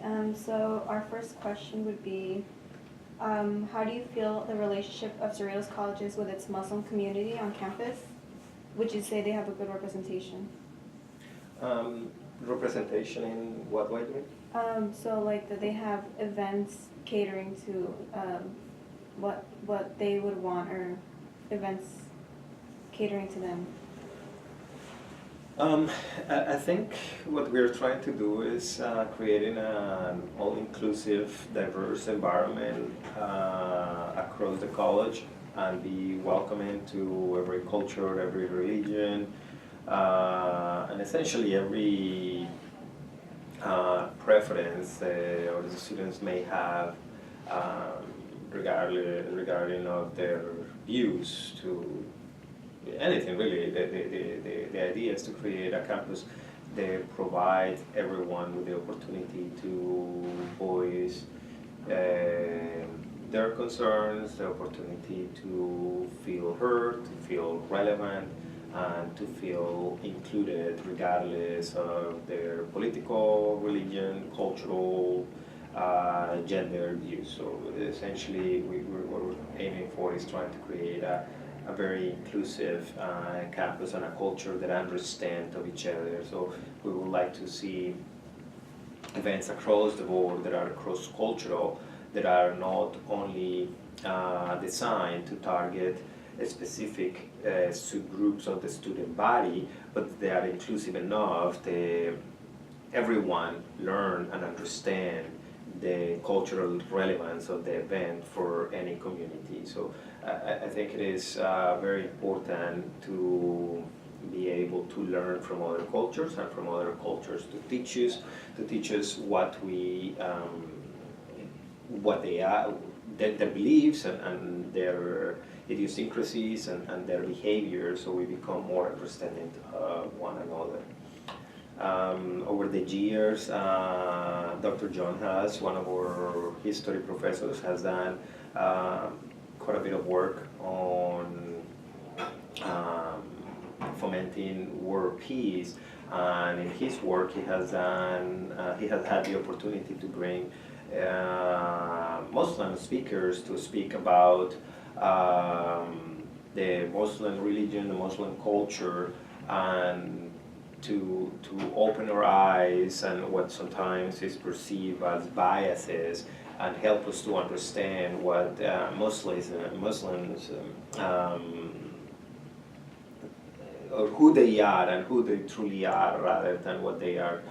So our first question would be, how do you feel the relationship of Cerritos College is with its Muslim community on campus? Would you say they have a good representation? Representation in what way, do you mean? So like that they have events catering to what they would want, or events catering to them. I think what we're trying to do is creating an all-inclusive, diverse environment across the college and be welcoming to every culture, every religion, and essentially every preference or the students may have regarding of their views to anything really. The idea is to create a campus that provides everyone with the opportunity to voice their concerns, the opportunity to feel heard, to feel relevant, and to feel included regardless of their political, religion, cultural, gender views. So essentially what we're aiming for is trying to create a very inclusive campus and a culture that understands of each other. So we would like to see events across the board that are cross-cultural, that are not only designed to target specific subgroups of the student body, but they are inclusive enough that everyone learn and understand the cultural relevance of the event for any community. So I think it is very important to be able to learn from other cultures and from other cultures to teach us what they are, their beliefs and their idiosyncrasies and their behavior, so we become more understanding of one another. Over the years, Dr. John Haas, one of our history professors, has done quite a bit of work on fomenting world peace, and in his work he has had the opportunity to bring Muslim speakers to speak about the Muslim religion, the Muslim culture, and to open our eyes and what sometimes is perceived as biases, and help us to understand what Muslims or who they are and who they truly are, rather than what they are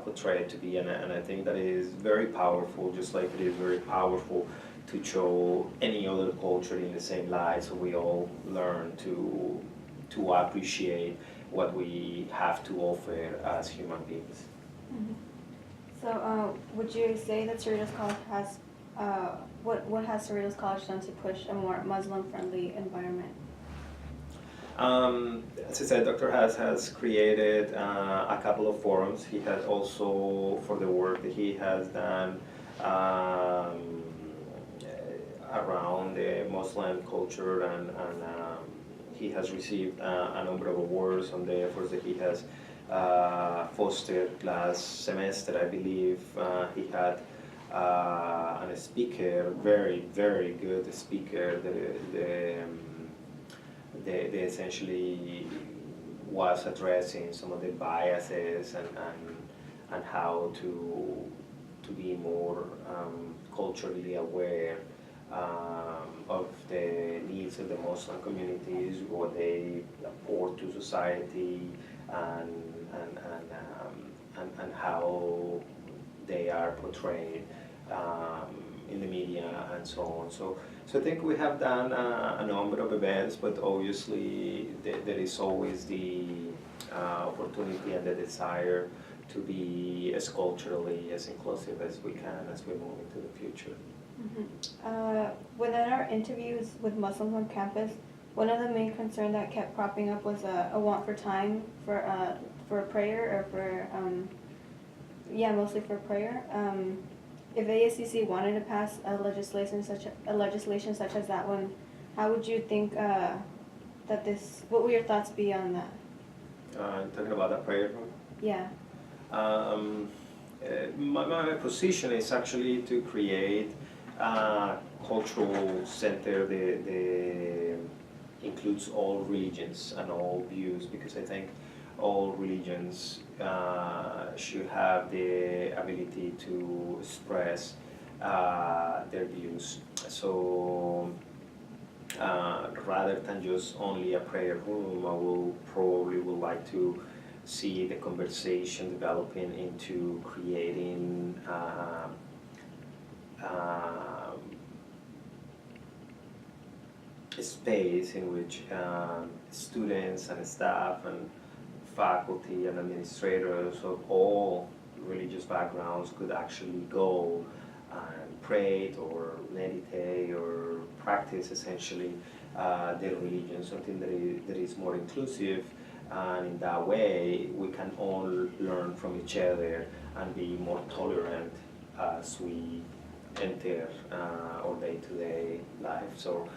portrayed to be. And I think that is very powerful, just like it is very powerful to show any other culture in the same light, so we all learn to appreciate what we have to offer as human beings. Mm-hmm. So would you say that Cerritos College has, what has Cerritos College done to push a more Muslim-friendly environment? As I said, Dr. has created a couple of forums. He has also, for the work that he has done around the Muslim culture, and he has received a number of awards on the efforts that he has fostered. Last semester, I believe, he had a speaker, very good speaker, they essentially was addressing some of the biases and how to be more culturally aware of the needs of the Muslim communities, what they afford to society, and how they are portrayed in the media and so on. So I think we have done a number of events, but obviously there is always the opportunity and the desire to be as culturally as inclusive as we can as we move into the future. Mm-hmm. Within our interviews with Muslims on campus, one of the main concerns that kept cropping up was a want for time for prayer, or for mostly for prayer. If ASCC wanted to pass a legislation such as that one, how would you think that this? What would your thoughts be on that? Talking about the prayer room? Yeah. my position is actually to create a cultural center that includes all religions and all views, because I think all religions should have the ability to express their views. So rather than just only a prayer room, I will probably would like to see the conversation developing into creating a space in which students and staff and faculty and administrators of all religious backgrounds could actually go and pray or meditate or practice essentially their religion, something that is more inclusive, and in that way we can all learn from each other and be more tolerant as we enter our day-to-day life. So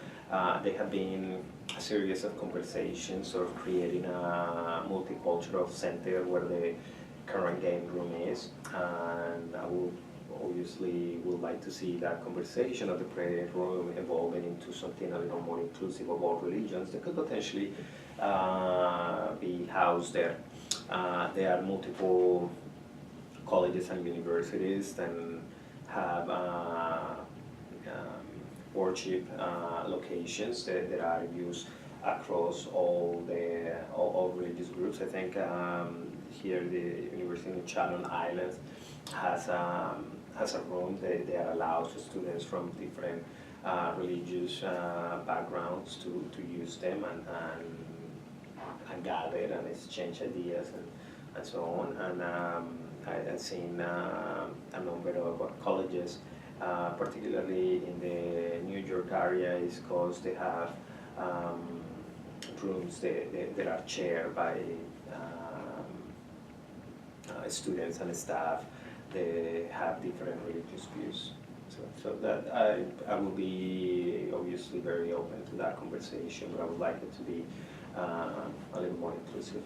there have been a series of conversations of creating a multicultural center where the current game room is, and I will obviously would like to see that conversation of the prayer room evolving into something a little more inclusive of all religions that could potentially be housed there. There are multiple colleges and universities that have worship locations that are used across all religious groups. I think here the University of Talon Island has a room that they allows students from different religious backgrounds to use them and gather and exchange ideas and so on. And I've seen a number of colleges, particularly in the New York area, East Coast, they have rooms that are chaired by students and staff. They have different religious views. So that I will be obviously very open to that conversation, but I would like it to be a little more inclusive.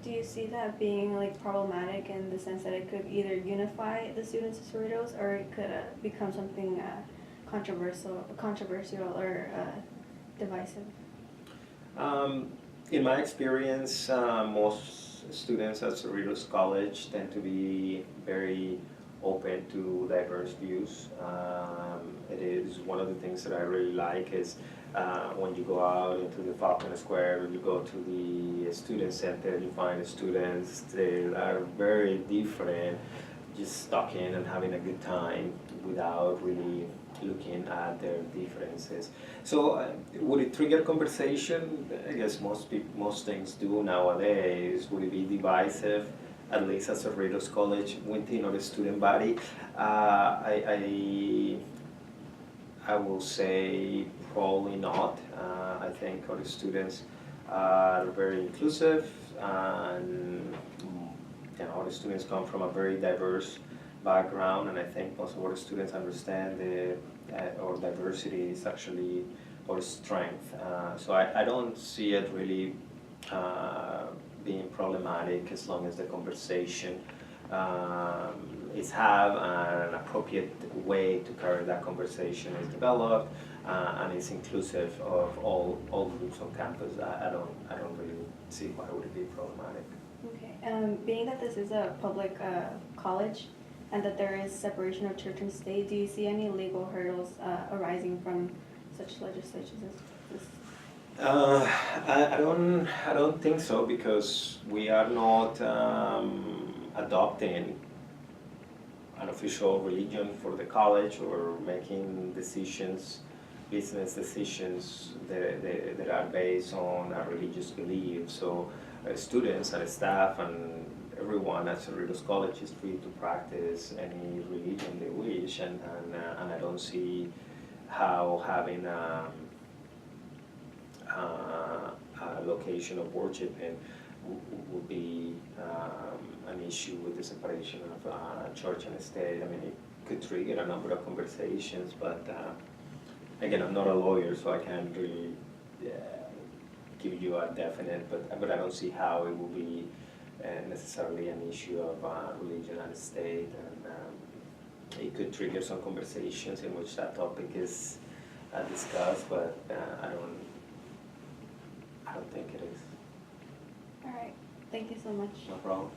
Do you see that being like problematic in the sense that it could either unify the students of Cerritos, or it could become something controversial or divisive? In my experience, most students at Cerritos College tend to be very open to diverse views. It is one of the things that I really like is when you go out into the Falcon Square, you go to the student center, you find students that are very different, just talking and having a good time without really looking at their differences. So would it trigger conversation? I guess most things do nowadays. Would it be divisive? At least at Cerritos College, within the student body, I will say probably not. I think our students are very inclusive, and our students come from a very diverse background, and I think most of our students understand our diversity is actually our strength. So I don't see it really being problematic as long as the conversation is have an appropriate way to carry that conversation is developed and is inclusive of all groups on campus. I don't really see why would it be problematic. Okay. Being that this is a public college and that there is separation of church and state, do you see any legal hurdles arising from such legislation as this? I don't think so, because we are not adopting an official religion for the college or making decisions, business decisions that are based on a religious belief. So students and staff and everyone at Cerritos College is free to practice any religion they wish, and I don't see how having a location of worship and would be an issue with the separation of church and state. I mean, it could trigger a number of conversations, but again, I'm not a lawyer, so I can't really give you a definite, but I don't see how it will be necessarily an issue of religion and state, and it could trigger some conversations in which that topic is discussed, but I don't think it is. All right. Thank you so much. No problem.